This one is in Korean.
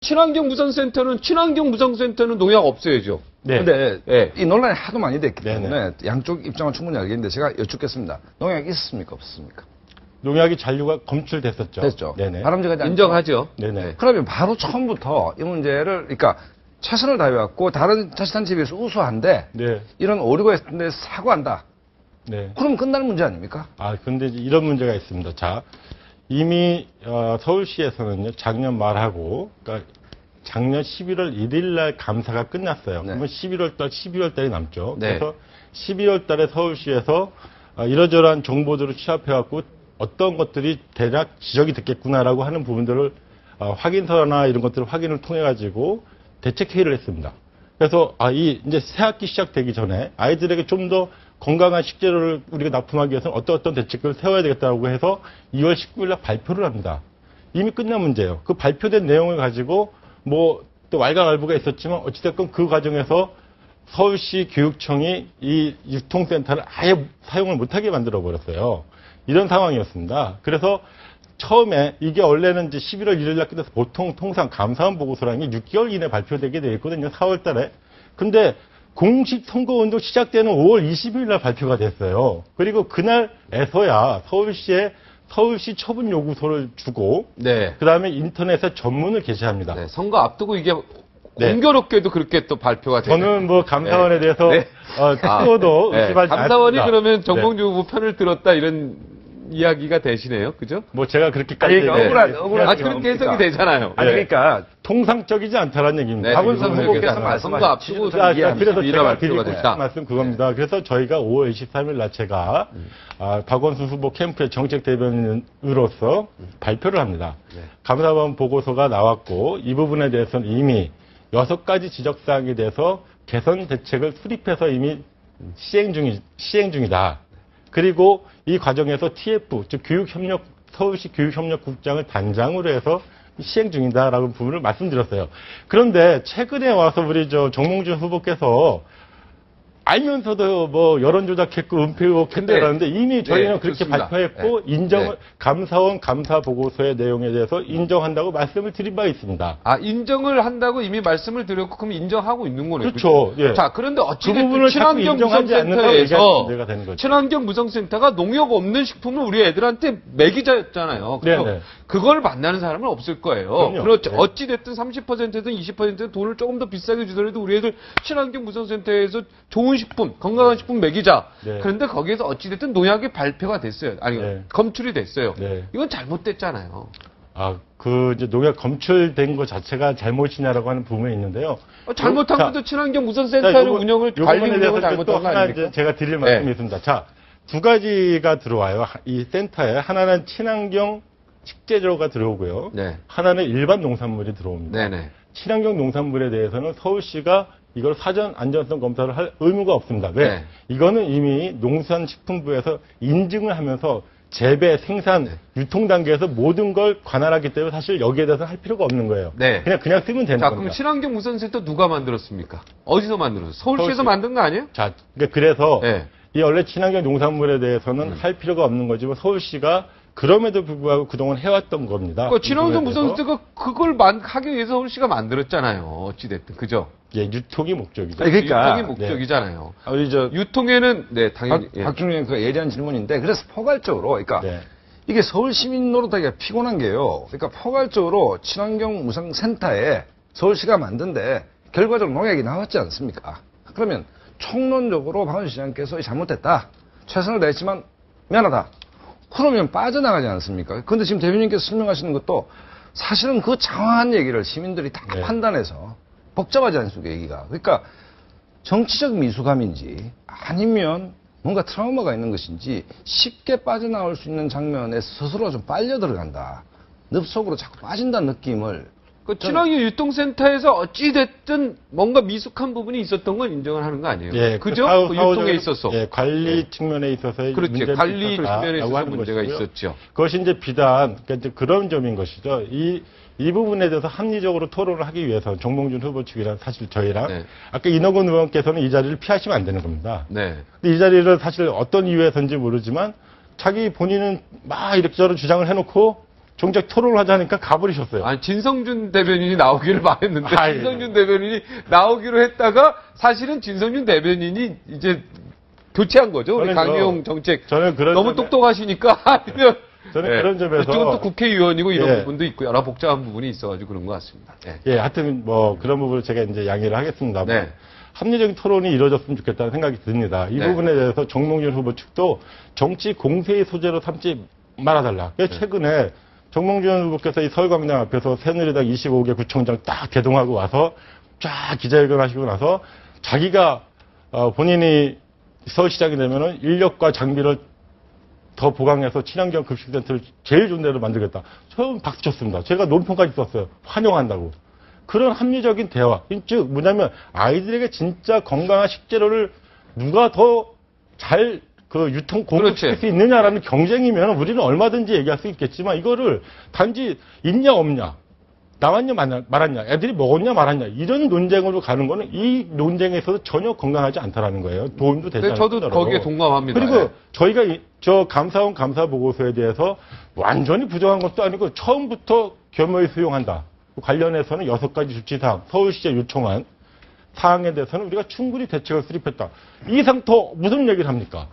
친환경 무상센터는 농약 없애야죠. 네. 근데 네. 이 논란이 하도 많이 됐기 네네. 때문에 양쪽 입장은 충분히 알겠는데 제가 여쭙겠습니다. 농약이 있었습니까? 없었습니까? 농약이 잔류가 검출됐었죠. 됐죠. 네네. 바람직하지 않죠? 인정하죠. 네네. 그러면 바로 처음부터 이 문제를 그러니까 최선을 다해왔고 다른 자치단체에 비해서 우수한데 네. 이런 오류가 있었는데 사과한다. 네. 그러면 끝나는 문제 아닙니까? 근데 이제 이런 문제가 있습니다. 자, 이미 서울시에서는요, 작년 말하고, 그러니까 작년 11월 1일 날 감사가 끝났어요. 네. 그러면 12월 달이 남죠. 네. 그래서 12월 달에 서울시에서 이러저러한 정보들을 취합해갖고 어떤 것들이 대략 지적이 됐겠구나라고 하는 부분들을 확인서나 이런 것들을 확인을 통해가지고 대책회의를 했습니다. 그래서 이제 새학기 시작되기 전에 아이들에게 좀 더 건강한 식재료를 우리가 납품하기 위해서는 어떤 대책을 세워야 되겠다고 해서 2월 19일 날 발표를 합니다. 이미 끝난 문제예요. 그 발표된 내용을 가지고 뭐 또 왈가왈부가 있었지만 어찌됐건 그 과정에서 서울시 교육청이 이 유통센터를 아예 사용을 못하게 만들어 버렸어요. 이런 상황이었습니다. 그래서 처음에 이게 원래는 이제 11월 1일 날 끝나서 보통 통상 감사원 보고서라는 게 6개월 이내 발표되게 되어 있거든요. 4월 달에. 근데 공식 선거운동 시작되는 5월 20일 날 발표가 됐어요. 그리고 그날에서야 서울시 처분 요구서를 주고 네. 그다음에 인터넷에 전문을 게시합니다. 네. 선거 앞두고 이게 공교롭게도 그렇게 또 발표가 되네. 저는 뭐 감사원에 대해서 네. 특허도 네. 의심하지 감사원이 않습니다. 그러면 정봉주 후보 편을 들었다 이런 이야기가 되시네요. 그죠? 뭐 제가 그렇게까지 그렇게 해석이 되잖아요. 아니 그러니까 통상적이지 않다라는 얘기입니다. 네, 박원순 그렇게 후보께서 선거 말씀하신 앞두고 그래서 제가 드리고 발표가 싶은 됐다. 말씀 그겁니다. 그래서 저희가 5월 23일 날 제가 박원순 후보 캠프의 정책 대변인으로서 발표를 합니다. 감사원 보고서가 나왔고 이 부분에 대해서는 이미 6가지 지적사항에 대해서 개선 대책을 수립해서 이미 시행 중이다. 그리고 이 과정에서 TF, 즉 서울시 교육협력국장을 단장으로 해서 시행 중이다라는 부분을 말씀드렸어요. 그런데 최근에 와서 우리 정몽준 후보께서 알면서도 뭐 여론조작했고 은폐 의혹했다라는데 이미 저희는 그렇게 그렇습니다. 발표했고 인정을 감사원 감사 보고서의 내용에 대해서 인정한다고 말씀을 드린 바 있습니다. 인정을 한다고 이미 말씀을 드렸고 그럼 인정하고 있는 거네요. 그렇죠. 예. 자, 그런데 그 어찌됐든 부분을 자꾸 친환경 인정하지 않는다고 무상센터에서 얘기하는 문제가 되는 거죠. 친환경 무상센터가 농약 없는 식품을 우리 애들한테 먹이자였잖아요. 그래서 네네. 그걸 만나는 사람은 없을 거예요. 그럼요. 그렇죠. 네. 어찌됐든 30%든 20%든 돈을 조금 더 비싸게 주더라도 우리 애들 친환경 무상센터에서 좋은 식품, 건강한 식품 먹이자. 네. 그런데 거기에서 어찌됐든 농약이 발표가 됐어요. 아니, 네. 검출이 됐어요. 네. 이건 잘못됐잖아요. 이제 농약 검출된 것 자체가 잘못이냐라고 하는 부분이 있는데요. 잘못한 자, 것도 친환경 무상센터를 관리 운영을 잘못한 거 하나 아닙니까? 이제 제가 드릴 말씀이 네. 있습니다. 자, 2가지가 들어와요. 이 센터에 하나는 친환경 식재료가 들어오고요. 네. 하나는 일반 농산물이 들어옵니다. 네네. 친환경 농산물에 대해서는 서울시가 이걸 사전 안전성 검사를 할 의무가 없습니다. 왜? 네. 이거는 이미 농산식품부에서 인증을 하면서 재배, 생산, 유통 단계에서 모든 걸 관할하기 때문에 사실 여기에 대해서 할 필요가 없는 거예요. 네. 그냥 쓰면 되는 자, 겁니다. 그럼 친환경 무상센터 누가 만들었습니까? 어디서 만들었어요? 서울시에서 서울시. 만든 거 아니에요? 자, 그래서 네. 이 원래 친환경 농산물에 대해서는 할 필요가 없는 거지만 서울시가 그럼에도 불구하고 그동안 해왔던 겁니다. 그러니까 친환경 이 부분에 대해서. 무상센터가 그걸 하기 위해서 서울시가 만들었잖아요. 어찌됐든. 그죠? 유통이 목적이죠. 아니, 그러니까 유통이 목적이잖아요. 우리 유통에는, 네, 당연히. 예. 박준영 그 예리한 질문인데 그래서 포괄적으로 그러니까 네. 이게 서울 시민 노릇하기가 피곤한 게요. 그러니까 포괄적으로 친환경 무상센터에 서울시가 만든데 결과적으로 농약이 나왔지 않습니까? 그러면 총론적으로 박원순 시장께서 잘못됐다. 최선을 다했지만 미안하다. 그러면 빠져나가지 않습니까? 그런데 지금 대변인께서 설명하시는 것도 사실은 그 장황한 얘기를 시민들이 다 네. 판단해서 복잡하지 않습니까, 얘기가. 그러니까 정치적 미숙함인지 아니면 뭔가 트라우마가 있는 것인지 쉽게 빠져나올 수 있는 장면에 스스로 좀 빨려 들어간다. 늪속으로 자꾸 빠진다는 느낌을. 그 친환경 유통센터에서 어찌됐든 뭔가 미숙한 부분이 있었던 건 인정을 하는 거 아니에요? 예, 그죠? 그 유통에 있어서. 예, 관리 측면에 있어서의 그렇지. 문제가 관리 있었다라고 측면에 있어서 하는 문제가 것이고요. 있었죠. 그것이 이제 비단 그러니까 이제 그런 점인 것이죠. 이 부분에 대해서 합리적으로 토론을 하기 위해서 정몽준 후보 측이랑 사실 저희랑 네. 아까 인허근 의원께서는 이 자리를 피하시면 안 되는 겁니다. 네. 근데 이 자리를 사실 어떤 이유에서인지 모르지만 자기 본인은 막 이렇게저런 주장을 해놓고 정책 토론을 하자니까 가버리셨어요. 아니, 진성준 대변인이 나오기를 바랬는데, 아, 예. 진성준 대변인이 나오기로 했다가, 사실은 진성준 대변인이 이제 교체한 거죠. 우리 저는 강용 정책. 저는 그런 너무 점에- 똑똑하시니까, 아니면. 저는 그런 점에서- 이쪽은 또 국회의원이고 이런 예. 부분도 있고, 여러 복잡한 부분이 있어가지고 그런 것 같습니다. 예. 예, 하여튼 뭐 그런 부분을 제가 이제 양해를 하겠습니다. 네. 합리적인 토론이 이루어졌으면 좋겠다는 생각이 듭니다. 이 네. 부분에 대해서 정몽준 후보 측도 정치 공세의 소재로 삼지 말아달라. 그래서 최근에 정몽준 후보께서 이 서울광장 앞에서 새누리당 25개 구청장 딱 개동하고 와서 쫙 기자회견 하시고 나서 자기가 본인이 서울시장이 되면은 인력과 장비를 더 보강해서 친환경 급식센터를 제일 좋은 데로 만들겠다. 처음 박수 쳤습니다. 제가 논평까지 썼어요. 환영한다고. 그런 합리적인 대화. 즉, 뭐냐면, 아이들에게 진짜 건강한 식재료를 누가 더 잘 공급시킬 그렇지. 수 있느냐라는 경쟁이면 우리는 얼마든지 얘기할 수 있겠지만, 이거를 단지 있냐, 없냐, 나왔냐, 말았냐, 애들이 먹었냐, 말았냐, 이런 논쟁으로 가는 거는 이 논쟁에서도 전혀 건강하지 않다라는 거예요. 도움도 되지 네, 않을 저도 뿐더러. 거기에 동감합니다. 그리고 예. 저희가 저 감사원 감사 보고서에 대해서 완전히 부정한 것도 아니고 처음부터 겸허히 수용한다. 관련해서는 6가지 조치사항, 서울시에 요청한 사항에 대해서는 우리가 충분히 대책을 수립했다. 이 이상 더 무슨 얘기를 합니까?